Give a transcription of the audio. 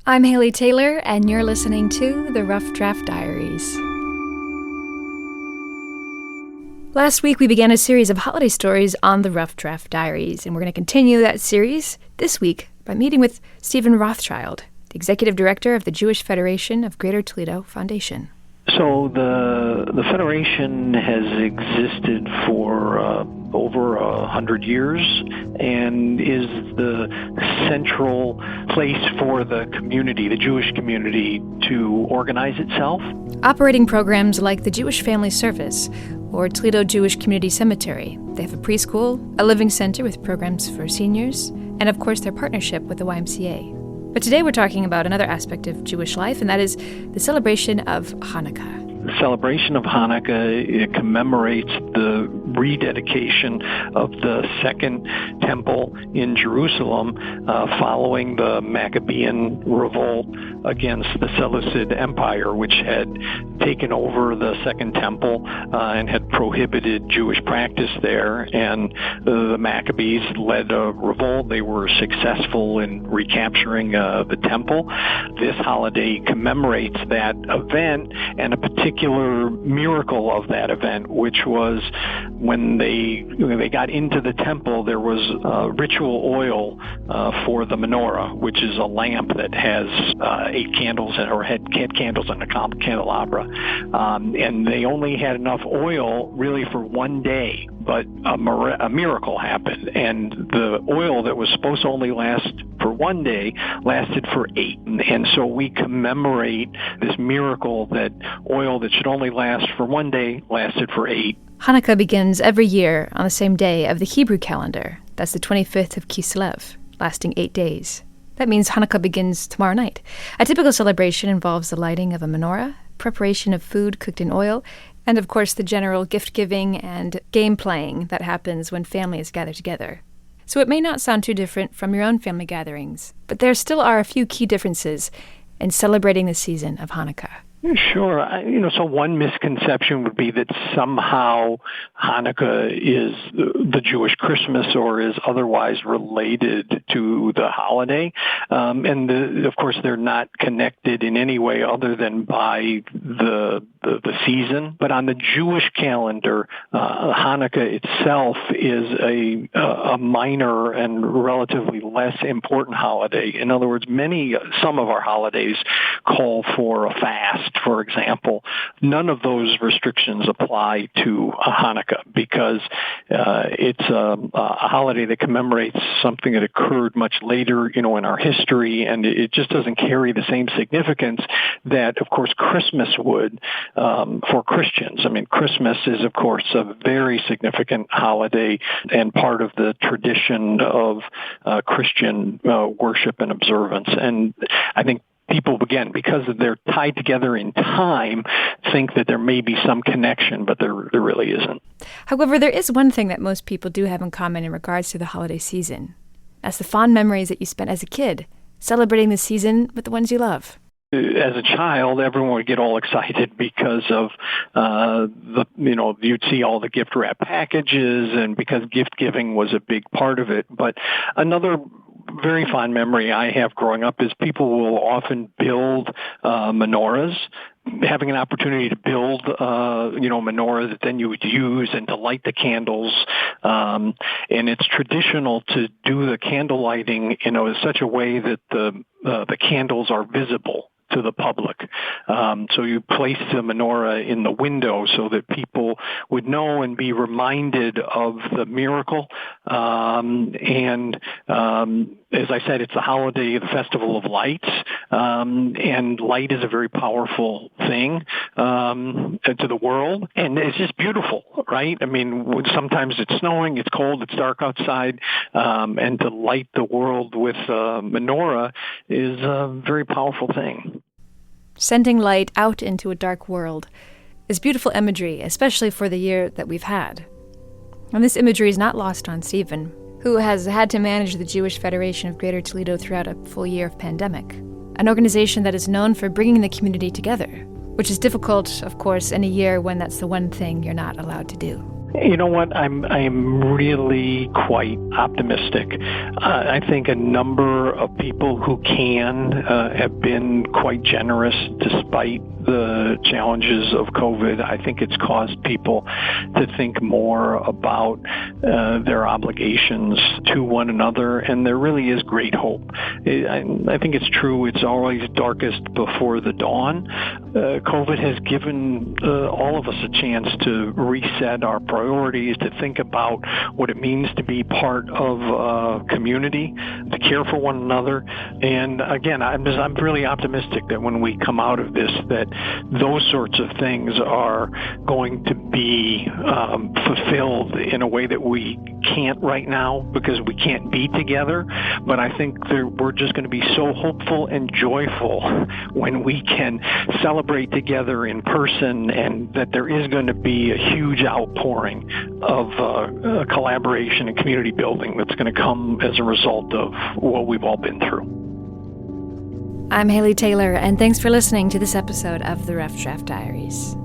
I'm Haley Taylor, and you're listening to the Rough Draft Diaries. Last week, we began a series of holiday stories on the Rough Draft Diaries, and we're going to continue that series this week by meeting with Stephen Rothschild, the Executive Director of the Jewish Federation of Greater Toledo Foundation. So the Federation has existed for over 100 years and is the central place for the community, the Jewish community, to organize itself. Operating programs like the Jewish Family Service or Toledo Jewish Community Cemetery. They have a preschool, a living center with programs for seniors, and of course their partnership with the YMCA. But today we're talking about another aspect of Jewish life, and that is the celebration of Hanukkah. The celebration of Hanukkah, it commemorates the rededication of the Second Temple in Jerusalem following the Maccabean revolt against the Seleucid Empire, which had taken over the Second Temple and had prohibited Jewish practice there. And the Maccabees led a revolt. They were successful in recapturing the temple. This holiday commemorates that event and a particular miracle of that event, which was when they got into the temple, there was ritual oil for the menorah, which is a lamp that has 8 candles or had candles in a candelabra. And they only had enough oil really for one day, but a miracle happened. And the oil that was supposed to only last for one day lasted for 8. And so we commemorate this miracle that oil that should only last for one day lasted for 8. Hanukkah begins every year on the same day of the Hebrew calendar. That's the 25th of Kislev, lasting 8 days. That means Hanukkah begins tomorrow night. A typical celebration involves the lighting of a menorah, preparation of food cooked in oil, and of course the general gift-giving and game playing that happens when families gather together. So it may not sound too different from your own family gatherings, but there still are a few key differences in celebrating the season of Hanukkah. Sure. So one misconception would be that somehow Hanukkah is the Jewish Christmas or is otherwise related to the holiday. Of course, they're not connected in any way other than by the season. But on the Jewish calendar, Hanukkah itself is a minor and relatively less important holiday. In other words, some of our holidays call for a fast, for example. None of those restrictions apply to Hanukkah because it's a holiday that commemorates something that occurred much later, in our history, and it just doesn't carry the same significance that, of course, Christmas would for Christians. I mean, Christmas is, of course, a very significant holiday and part of the tradition of Christian worship and observance. And I think people, again, because they're tied together in time, think that there may be some connection, but there really isn't. However, there is one thing that most people do have in common in regards to the holiday season. That's the fond memories that you spent as a kid, celebrating the season with the ones you love. As a child, everyone would get all excited because of you'd see all the gift wrap packages, and because gift giving was a big part of it. But another very fond memory I have growing up is people will often build menorahs. Having an opportunity to build, menorah that then you would use and to light the candles. And it's traditional to do the candle lighting, in such a way that the candles are visible to the public. So you place the menorah in the window so that people would know and be reminded of the miracle. As I said, it's the holiday, the Festival of Lights, and light is a very powerful thing to the world, and it's just beautiful, right? I mean, sometimes it's snowing, it's cold, it's dark outside, and to light the world with menorah is a very powerful thing. Sending light out into a dark world is beautiful imagery, especially for the year that we've had. And this imagery is not lost on Stephen, who has had to manage the Jewish Federation of Greater Toledo throughout a full year of pandemic, an organization that is known for bringing the community together, which is difficult, of course, in a year when that's the one thing you're not allowed to do. You know what? I'm really quite optimistic. I think a number of people who can have been quite generous despite the challenges of COVID. I think it's caused people to think more about their obligations to one another, and there really is great hope. I think it's true. It's always darkest before the dawn. COVID has given all of us a chance to reset our priorities, to think about what it means to be part of a community, to care for one another. And again, I'm really optimistic that when we come out of this, that those sorts of things are going to be fulfilled in a way that we can't right now because we can't be together. But I think we're just going to be so hopeful and joyful when we can celebrate together in person, and that there is going to be a huge outpouring of collaboration and community building that's going to come as a result of what we've all been through. I'm Haley Taylor, and thanks for listening to this episode of the Rough Draft Diaries.